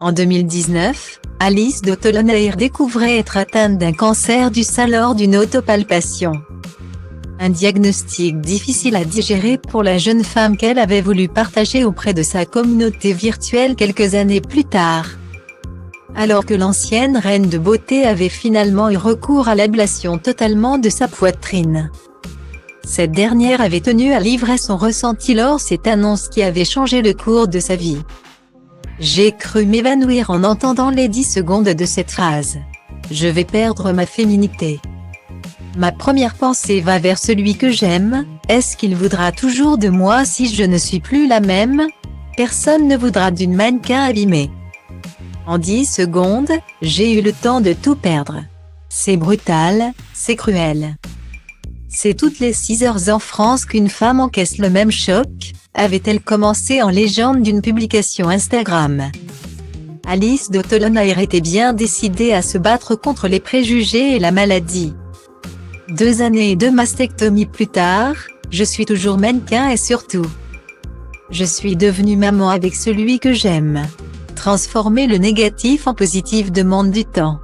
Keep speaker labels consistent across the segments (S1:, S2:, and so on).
S1: En 2019, Alice de Tolonayre découvrait être atteinte d'un cancer du sein lors d'une autopalpation. Un diagnostic difficile à digérer pour la jeune femme qu'elle avait voulu partager auprès de sa communauté virtuelle quelques années plus tard. Alors que l'ancienne reine de beauté avait finalement eu recours à l'ablation totalement de sa poitrine. Cette dernière avait tenu à livrer son ressenti lors de cette annonce qui avait changé le cours de sa vie. J'ai cru m'évanouir en entendant les 10 secondes de cette phrase. Je vais perdre ma féminité. Ma première pensée va vers celui que j'aime. Est-ce qu'il voudra toujours de moi si je ne suis plus la même? Personne ne voudra d'une mannequin abîmée. En 10 secondes, j'ai eu le temps de tout perdre. C'est brutal, c'est cruel. C'est toutes les 6 heures en France qu'une femme encaisse le même choc, avait-elle commencé en légende d'une publication Instagram. Alice de Tolonayre était bien décidée à se battre contre les préjugés et la maladie. 2 années et 2 mastectomies plus tard, je suis toujours mannequin et surtout, je suis devenue maman avec celui que j'aime. Transformer le négatif en positif demande du temps,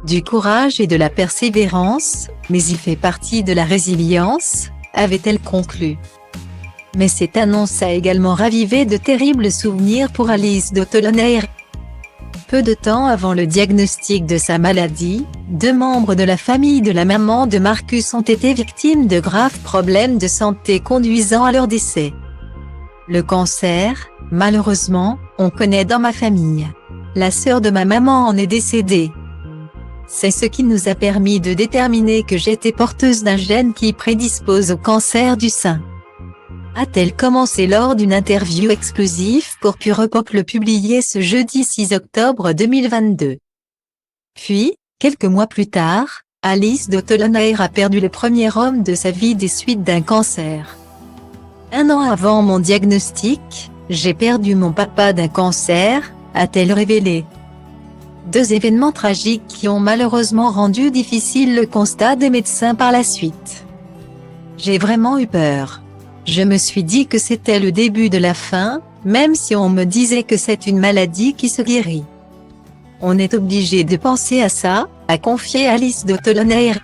S1: du courage et de la persévérance, mais il fait partie de la résilience, avait-elle conclu. Mais cette annonce a également ravivé de terribles souvenirs pour Alice de Tolonayre. Peu de temps avant le diagnostic de sa maladie, 2 membres de la famille de la maman de Marcus ont été victimes de graves problèmes de santé conduisant à leur décès. Le cancer, malheureusement, on connaît dans ma famille. La sœur de ma maman en est décédée. C'est ce qui nous a permis de déterminer que j'étais porteuse d'un gène qui prédispose au cancer du sein. A-t-elle commencé lors d'une interview exclusive pour Pure Pop publiée ce jeudi 6 octobre 2022. Puis, quelques mois plus tard, Alice de Tolonayre a perdu le premier homme de sa vie des suites d'un cancer. 1 an avant mon diagnostic, j'ai perdu mon papa d'un cancer, a-t-elle révélé. 2 événements tragiques qui ont malheureusement rendu difficile le constat des médecins par la suite. J'ai vraiment eu peur. Je me suis dit que c'était le début de la fin, même si on me disait que c'est une maladie qui se guérit. On est obligé de penser à ça, a confié Alice de Tolonayre.